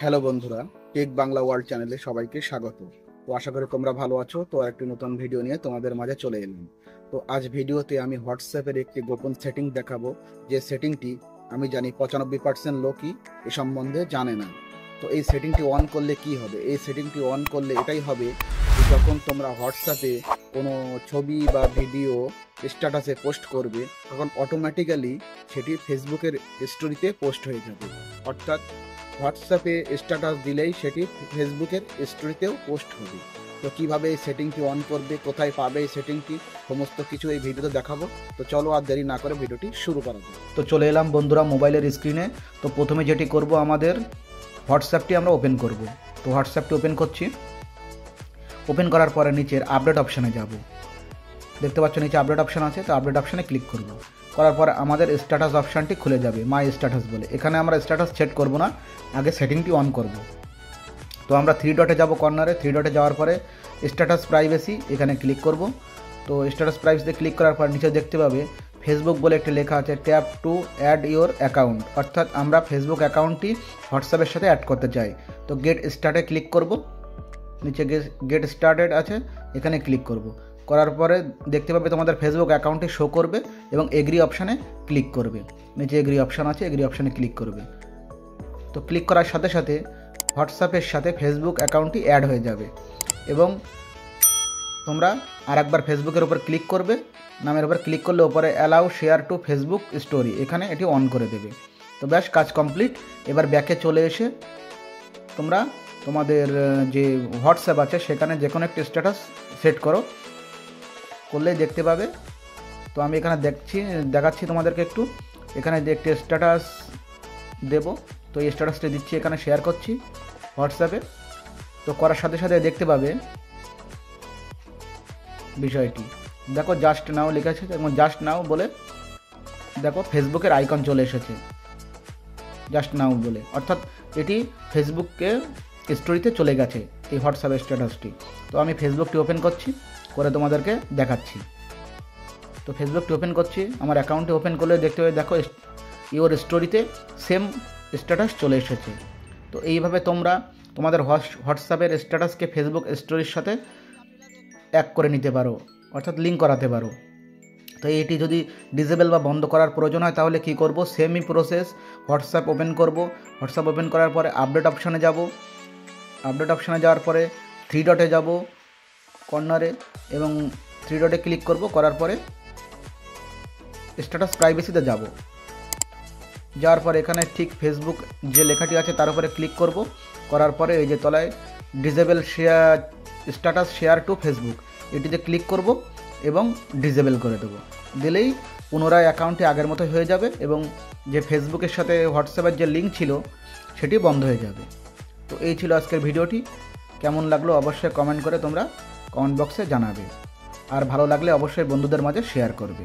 Hello বন্ধুরা, take Bangla world চ্যানেলে সবাইকে স্বাগত। তো আশা করি তোমরা ভালো আছো। তো একটি নতুন ভিডিও নিয়ে তোমাদের মাঝে চলে এলাম। তো আজ ভিডিওতে আমি হোয়াটসঅ্যাপের একটি গোপন সেটিং দেখাবো, যে সেটিংটি আমি জানি 95% লোকই এ সম্বন্ধে জানে না। তো এই সেটিংটি অন করলে কি হবে? এই সেটিংটি অন করলে এটাই হবে যে যখন তোমরা হোয়াটসঅ্যাপে কোনো ছবি বা ভিডিও স্ট্যাটাসে পোস্ট করবে, তখন অটোমেটিক্যালি সেটি ফেসবুকের স্টোরিতে পোস্ট হয়ে যাবে। অর্থাৎ হোয়াটসঅ্যাপে স্ট্যাটাস দিলেই সেটি ফেসবুকের স্টোরিতেও পোস্ট হবে। তো কীভাবে এই সেটিংটি অন করবে, কোথায় পাবে এই সেটিংটি, সমস্ত কিছু এই ভিডিওতে দেখাবো। তো চলো আর দেরি না করে ভিডিওটি শুরু করা যাক। তো চলে এলাম বন্ধুরা মোবাইলের স্ক্রিনে। তো প্রথমে যেটি করব, আমাদের হোয়াটসঅ্যাপটি আমরা ওপেন করব। তো হোয়াটসঅ্যাপটি ওপেন করছি। ওপেন করার পরে নিচের আপডেট অপশানে যাব। দেখতে পাচ্ছ নিচে আপডেট অপশান আছে, তো আপডেট অপশানে ক্লিক করব। করার পরে আমাদের স্ট্যাটাস অপশানটি খুলে যাবে, মাই স্ট্যাটাস বলে। এখানে আমরা স্ট্যাটাস সেট করব না, আগে সেটিংটি অন করব। তো আমরা থ্রি ডটে যাব, কর্নারে থ্রি ডটে যাওয়ার পরে স্ট্যাটাস প্রাইভেসি এখানে ক্লিক করব। তো স্ট্যাটাস প্রাইভেসিতে ক্লিক করার পর নিচে দেখতে পাবে ফেসবুক বলে একটি লেখা আছে, tap to add your account. অর্থাৎ আমরা ফেসবুক অ্যাকাউন্টটি হোয়াটসঅ্যাপের সাথে অ্যাড করতে চাই। তো গেট স্টার্টে ক্লিক করব। নিচে গেট স্টার্টেড আছে, এখানে ক্লিক করব। করার পরে দেখতে পাবে তোমাদের ফেসবুক অ্যাকাউন্টটি শো করবে এবং এগ্রি অপশানে ক্লিক করবে। নিচে এগ্রি অপশান আছে, এগ্রি অপশানে ক্লিক করবে। তো ক্লিক করার সাথে সাথে হোয়াটসঅ্যাপের সাথে ফেসবুক অ্যাকাউন্টটি অ্যাড হয়ে যাবে এবং তোমরা আরেকবার ফেসবুকের উপর ক্লিক করবে। নামের উপর ক্লিক করলে ওপরে allow share two Facebook story, এখানে এটি অন করে দেবে। তো ব্যাস, কাজ কমপ্লিট। এবার ব্যাকে চলে এসে তোমরা তোমাদের যে হোয়াটসঅ্যাপ আছে সেখানে যে কোনো একটি স্ট্যাটাস সেট করলেই দেখতে পাবে। তো আমি এখানে দেখাচ্ছি তোমাদেরকে একটু। এখানে যে একটি স্ট্যাটাস দেব, তো এই স্ট্যাটাসটি দিচ্ছি, এখানে শেয়ার করছি হোয়াটসঅ্যাপে। তো করার সাথে সাথে দেখতে পাবে বিষয়টি, দেখো জাস্ট নাও লেখা আছে এবং জাস্ট নাও বলে দেখো ফেসবুকের আইকন চলে এসেছে, জাস্ট নাও বলে। অর্থাৎ এটি ফেসবুকে স্টোরিতে চলে গেছে এই হোয়াটসঅ্যাপের স্ট্যাটাসটি। তো আমি ফেসবুকটি ওপেন করছি, করে তোমাদেরকে দেখাচ্ছি। তো ফেসবুকটি ওপেন করছি, আমার অ্যাকাউন্টে ওপেন করলে দেখতে পাবে, দেখো ইওর স্টোরিতে সেম স্ট্যাটাস চলে এসেছে। তো এইভাবে তোমরা তোমাদের হোয়াটসঅ্যাপের স্ট্যাটাসকে ফেসবুক স্টোরির সাথে এক করে নিতে পারো, অর্থাৎ লিঙ্ক করাতে পারো। তো এটি যদি ডিসেবল বা বন্ধ করার প্রয়োজন হয় তাহলে কি করব, সেমই প্রসেস। হোয়াটসঅ্যাপ ওপেন করব, হোয়াটসঅ্যাপ ওপেন করার পরে আপডেট অপশানে যাব। আপডেট অপশানে যাওয়ার পরে থ্রি ডটে যাব কর্নারে এবং থ্রি ডটে ক্লিক করব। করার পরে স্ট্যাটাস প্রাইভেসিতে যাব। যাওয়ার পরে এখানে ঠিক ফেসবুক যে লেখাটি আছে তার উপরে ক্লিক করব। করার পরে এই যে তলায় disable share status share two Facebook, এটিতে ক্লিক করব এবং ডিসেবল করে দেবো। দিলেই পুনরায় অ্যাকাউন্টটি আগের মতো হয়ে যাবে এবং যে ফেসবুকের সাথে হোয়াটসঅ্যাপের যে লিঙ্ক ছিল সেটি বন্ধ হয়ে যাবে। তো এই ছিল আজকের ভিডিওটি। কেমন লাগলো অবশ্যই কমেন্ট করে তোমরা কমেন্ট বক্সে জানাবে, আর ভালো লাগলে অবশ্যই বন্ধুদের মাঝে শেয়ার করবে।